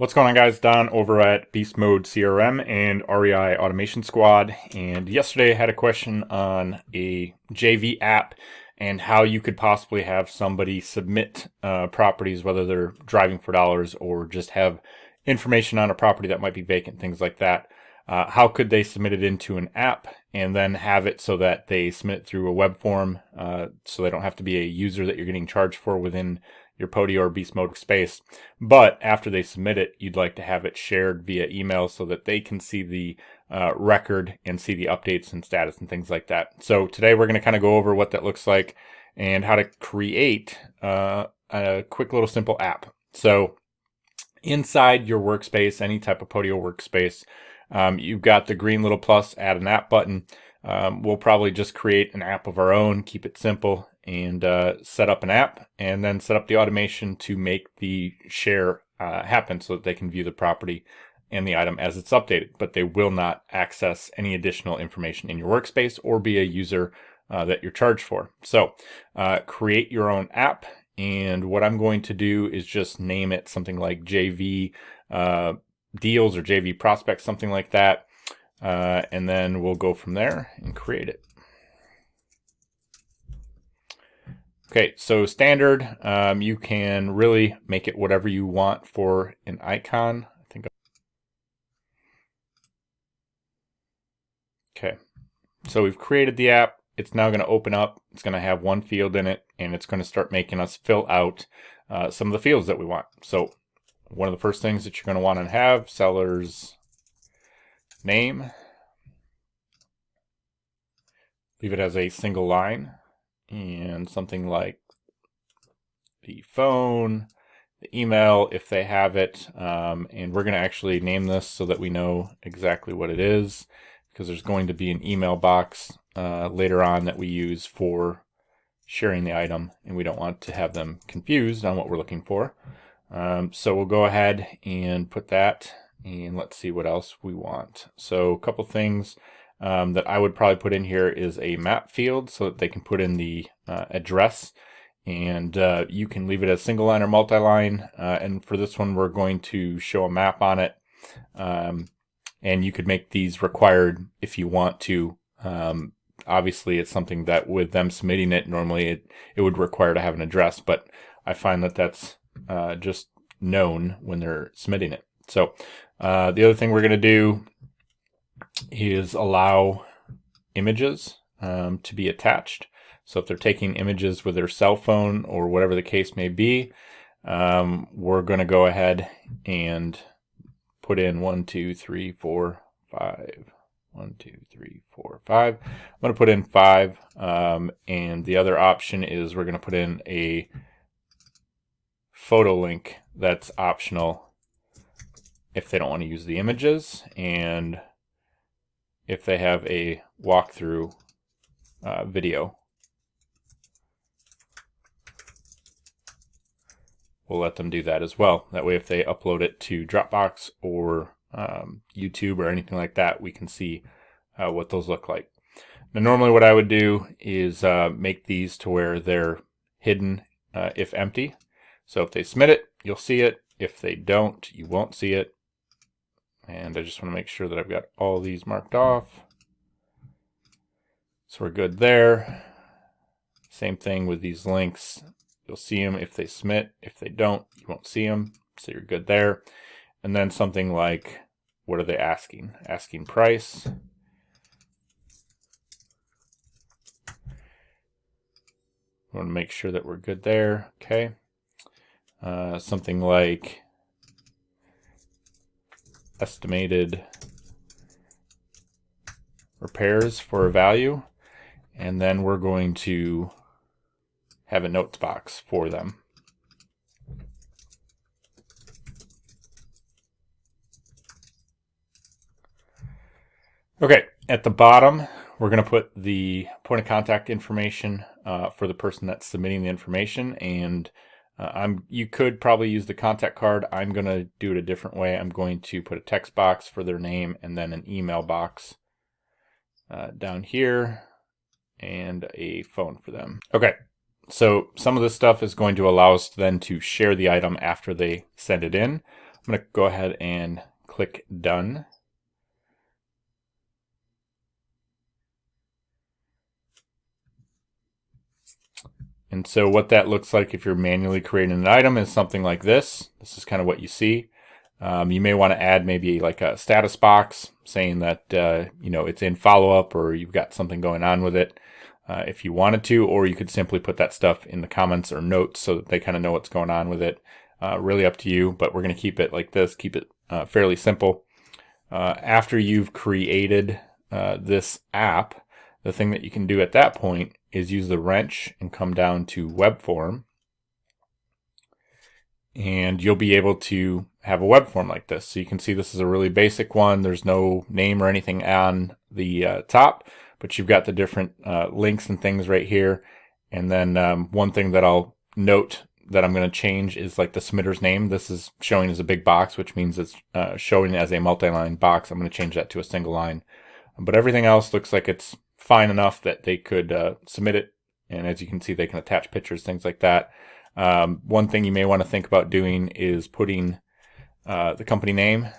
What's going on, guys? Don over at Beast Mode CRM and REI Automation Squad. And yesterday I had a question on a JV app and how you could possibly have somebody submit properties, whether they're driving for dollars or just have information on a property that might be vacant, things like that. How could they submit it into an app and then have it so that they submit it through a web form, so they don't have to be a user that you're getting charged for within your Podio or Beast Mode space. But after they submit it, you'd like to have it shared via email so that they can see the record and see the updates and status and things like that. So today we're going to kind of go over what that looks like and how to create a quick little simple app. So inside your workspace, any type of Podio workspace, you've got the green little plus add an app button. We'll probably just create an app of our own, keep it simple, and set up an app, and then set up the automation to make the share happen so that they can view the property and the item as it's updated, but they will not access any additional information in your workspace or be a user that you're charged for. So create your own app, and what I'm going to do is just name it something like JV deals or JV prospects, something like that, and then we'll go from there and create it. Okay, so standard, you can really make it whatever you want for an icon. Okay, so we've created the app. It's now going to open up. It's going to have one field in it, and it's going to start making us fill out some of the fields that we want. So one of the first things that you're going to want to have, seller's name. Leave it as a single line, and something like the phone, the email if they have it, and we're going to actually name this so that we know exactly what it is, because there's going to be an email box later on that we use for sharing the item, and we don't want to have them confused on what we're looking for. So we'll go ahead and put that, and let's see what else we want. So a couple things that I would probably put in here is a map field so that they can put in the address, and you can leave it as single line or multi-line, and for this one we're going to show a map on it, and you could make these required if you want to. Obviously it's something that with them submitting it, normally it would require to have an address, but I find that that's just known when they're submitting it. So the other thing we're going to do is allow images to be attached. So if they're taking images with their cell phone or whatever the case may be, we're going to go ahead and put in 1, 2, 3, 4, 5. 1, 2, 3, 4, 5. I'm going to put in 5, and the other option is we're going to put in a photo link that's optional if they don't want to use the images, and if they have a walkthrough video, we'll let them do that as well. That way if they upload it to Dropbox or YouTube or anything like that, we can see what those look like. Now normally what I would do is make these to where they're hidden if empty. So if they submit it, you'll see it. If they don't, you won't see it. And I just want to make sure that I've got all these marked off. So we're good there. Same thing with these links. You'll see them if they submit. If they don't, you won't see them. So you're good there. And then something like, what are they asking? Asking price. We want to make sure that we're good there. Okay. Something like estimated repairs for a value, and then we're going to have a notes box for them. Okay, at the bottom we're going to put the point of contact information for the person that's submitting the information, and you could probably use the contact card. I'm going to do it a different way. I'm going to put a text box for their name and then an email box down here and a phone for them. Okay, so some of this stuff is going to allow us then to share the item after they send it in. I'm going to go ahead and click done. And so what that looks like if you're manually creating an item is something like this. This is kind of what you see. You may want to add maybe like a status box saying that it's in follow-up or you've got something going on with it if you wanted to, or you could simply put that stuff in the comments or notes so that they kind of know what's going on with it. Really up to you, but we're going to keep it like this, keep it fairly simple. After you've created this app, the thing that you can do at that point is use the wrench and come down to webform, and you'll be able to have a web form like this. So you can see this is a really basic one. There's no name or anything on the top, but you've got the different links and things right here. And then one thing that I'll note that I'm going to change is like the submitter's name. This is showing as a big box, which means it's showing as a multi-line box. I'm going to change that to a single line. But everything else looks like it's fine enough that they could submit it. And as you can see, they can attach pictures, things like that. One thing you may want to think about doing is putting the company name.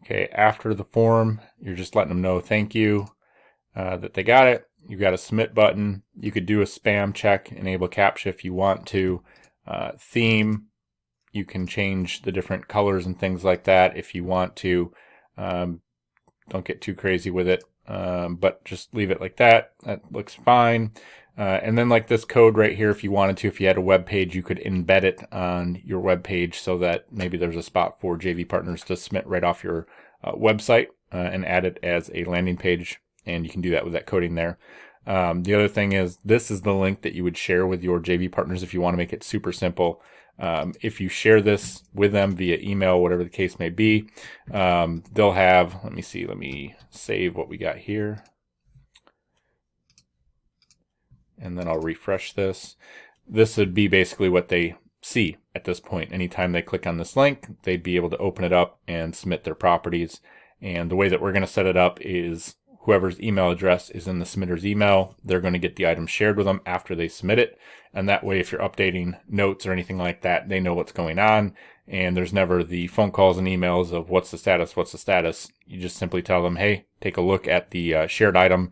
Okay, after the form, you're just letting them know thank you, that they got it. You've got a submit button. You could do a spam check, enable CAPTCHA if you want to. Theme, you can change the different colors and things like that if you want to. Don't get too crazy with it, but just leave it like that. That looks fine. And then like this code right here, if you wanted to, if you had a web page, you could embed it on your web page so that maybe there's a spot for JV partners to submit right off your website and add it as a landing page. And you can do that with that coding there. The other thing is this is the link that you would share with your JV partners if you want to make it super simple. If you share this with them via email, whatever the case may be, they'll have, let me save what we got here. And then I'll refresh this. This would be basically what they see at this point. Anytime they click on this link, they'd be able to open it up and submit their properties. And the way that we're going to set it up is whoever's email address is in the submitter's email, they're going to get the item shared with them after they submit it. And that way, if you're updating notes or anything like that, they know what's going on. And there's never the phone calls and emails of what's the status. You just simply tell them, hey, take a look at the shared item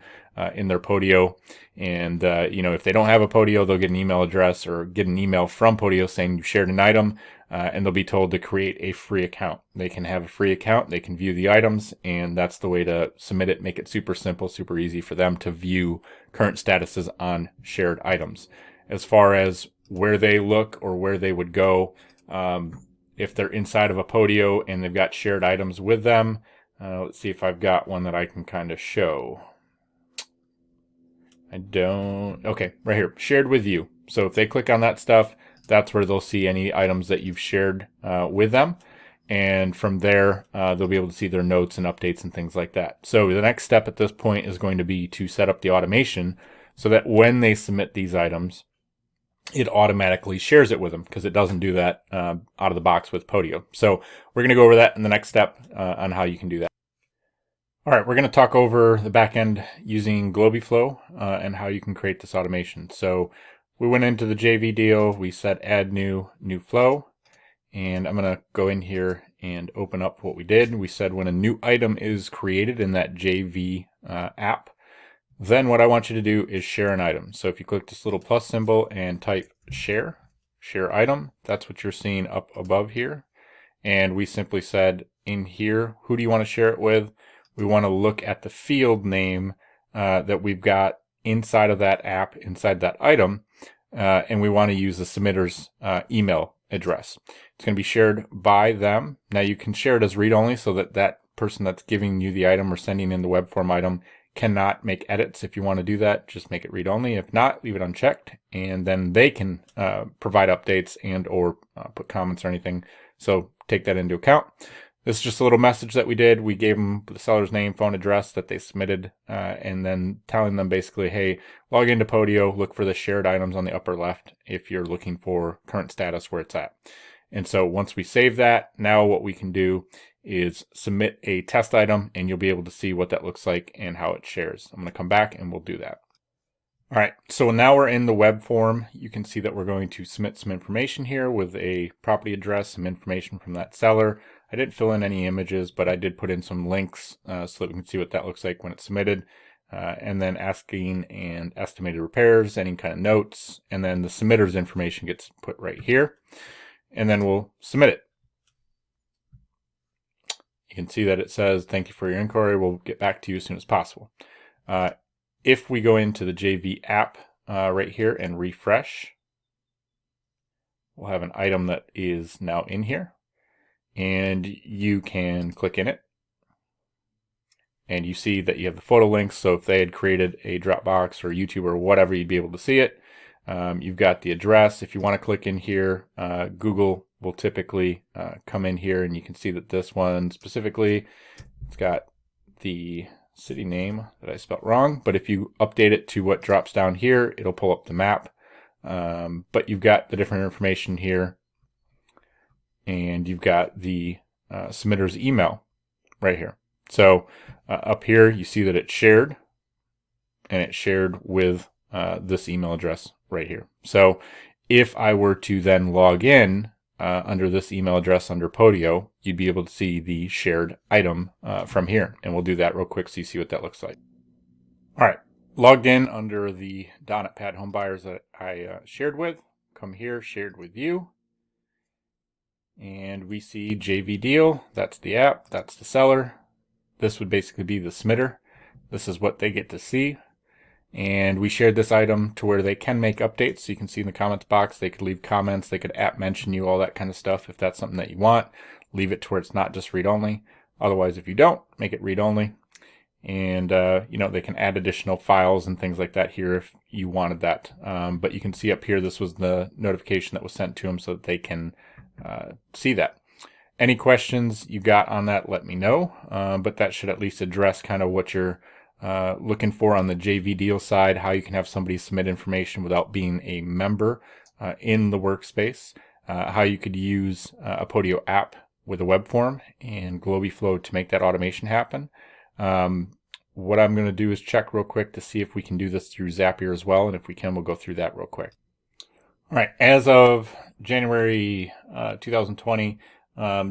in their Podio. And, if they don't have a Podio, they'll get an email address or get an email from Podio saying you shared an item, and they'll be told to create a free account. They can have a free account, they can view the items, and that's the way to submit it, make it super simple, super easy for them to view current statuses on shared items. As far as where they look or where they would go, if they're inside of a Podio and they've got shared items with them, let's see if I've got one that I can kind of show. I don't. Okay, right here, shared with you. So if they click on that stuff, that's where they'll see any items that you've shared with them. And from there, they'll be able to see their notes and updates and things like that. So the next step at this point is going to be to set up the automation so that when they submit these items, it automatically shares it with them because it doesn't do that out of the box with Podio. So we're going to go over that in the next step on how you can do that. All right, we're going to talk over the back end using GlobyFlow and how you can create this automation. So we went into the JV deal, we said add new flow, and I'm going to go in here and open up what we did. We said when a new item is created in that JV app, then what I want you to do is share an item. So if you click this little plus symbol and type share item, that's what you're seeing up above here. And we simply said in here, who do you want to share it with? We want to look at the field name that we've got inside of that app, inside that item, and we want to use the submitter's email address. It's going to be shared by them. Now you can share it as read-only so that that person that's giving you the item or sending in the web form item cannot make edits. If you want to do that, just make it read-only. If not, leave it unchecked, and then they can provide updates and or put comments or anything. So take that into account. This is just a little message that we did. We gave them the seller's name, phone, address that they submitted, and then telling them basically, hey, log into Podio, look for the shared items on the upper left if you're looking for current status where it's at. And so once we save that, now what we can do is submit a test item, and you'll be able to see what that looks like and how it shares. I'm going to come back and we'll do that. All right, so now we're in the web form. You can see that we're going to submit some information here with a property address, some information from that seller. I didn't fill in any images, but I did put in some links so that we can see what that looks like when it's submitted. And then asking and estimated repairs, any kind of notes, and then the submitter's information gets put right here. And then we'll submit it. You can see that it says, thank you for your inquiry. We'll get back to you as soon as possible. If we go into the JV app right here and refresh, we'll have an item that is now in here. And you can click in it. And you see that you have the photo links. So if they had created a Dropbox or YouTube or whatever, you'd be able to see it. You've got the address. If you want to click in here, Google will typically come in here, and you can see that this one specifically, it's got the city name that I spelled wrong, but if you update it to what drops down here, it'll pull up the map. But you've got the different information here, and you've got the submitter's email right here. So up here, you see that it's shared, and it's shared with this email address right here. So if I were to then log in under this email address under Podio, you'd be able to see the shared item from here. And we'll do that real quick so you see what that looks like. All right, logged in under the .NET home buyers that I shared with. Come here, shared with you. And we see JV Deal. That's the app, that's the seller. This would basically be the submitter. This is what they get to see. And we shared this item to where they can make updates. So you can see in the comments box, they could leave comments, they could app mention you, all that kind of stuff. If that's something that you want, leave it to where it's not just read only. Otherwise, if you don't, make it read only. And, they can add additional files and things like that here if you wanted that. But you can see up here, this was the notification that was sent to them so that they can see that. Any questions you got on that, let me know. But that should at least address kind of what you're looking for on the JV Deal side, how you can have somebody submit information without being a member in the workspace, how you could use a Podio app with a web form and GlobiFlow to make that automation happen. What I'm going to do is check real quick to see if we can do this through Zapier as well, and if we can, we'll go through that real quick. All right, as of January 2020,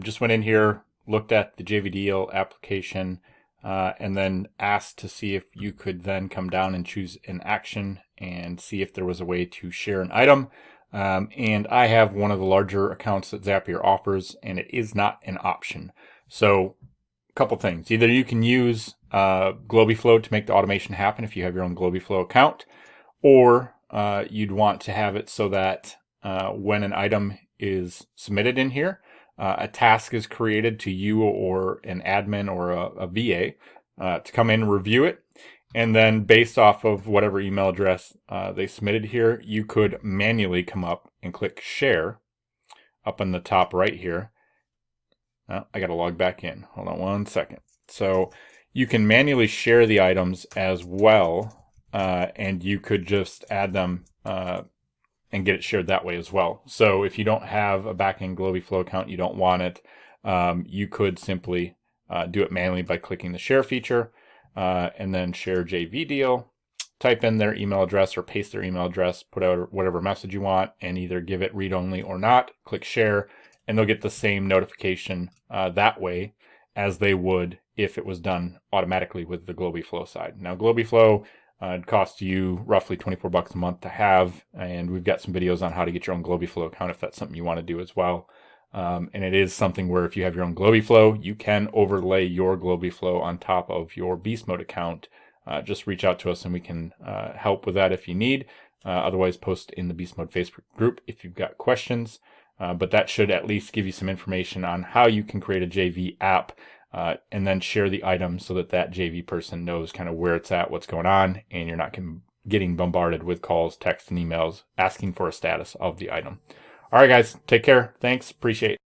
just went in here, looked at the JV Deal application, and then asked to see if you could then come down and choose an action and see if there was a way to share an item. And I have one of the larger accounts that Zapier offers, and it is not an option. So a couple things. Either you can use GlobiFlow to make the automation happen if you have your own GlobiFlow account, or you'd want to have it so that when an item is submitted in here, a task is created to you or an admin or a VA to come in and review it. And then based off of whatever email address they submitted here, you could manually come up and click share up in the top right here. I got to log back in. Hold on one second. So you can manually share the items as well, and you could just add them and get it shared that way as well. So if you don't have a backend GlobiFlow account, you don't want it, you could simply do it manually by clicking the share feature and then share JV Deal, type in their email address or paste their email address, put out whatever message you want, and either give it read only or not, click share, and they'll get the same notification that way as they would if it was done automatically with the GlobiFlow side. Now GlobiFlow it costs you roughly $24 a month to have, and we've got some videos on how to get your own GlobiFlow account if that's something you want to do as well. And it is something where if you have your own GlobiFlow, you can overlay your GlobiFlow on top of your Beast Mode account. Just reach out to us and we can help with that if you need. Otherwise, post in the Beast Mode Facebook group if you've got questions. But that should at least give you some information on how you can create a JV app and then share the item so that that JV person knows kind of where it's at, what's going on, and you're not getting bombarded with calls, texts, and emails asking for a status of the item. All right, guys, take care. Thanks. Appreciate it.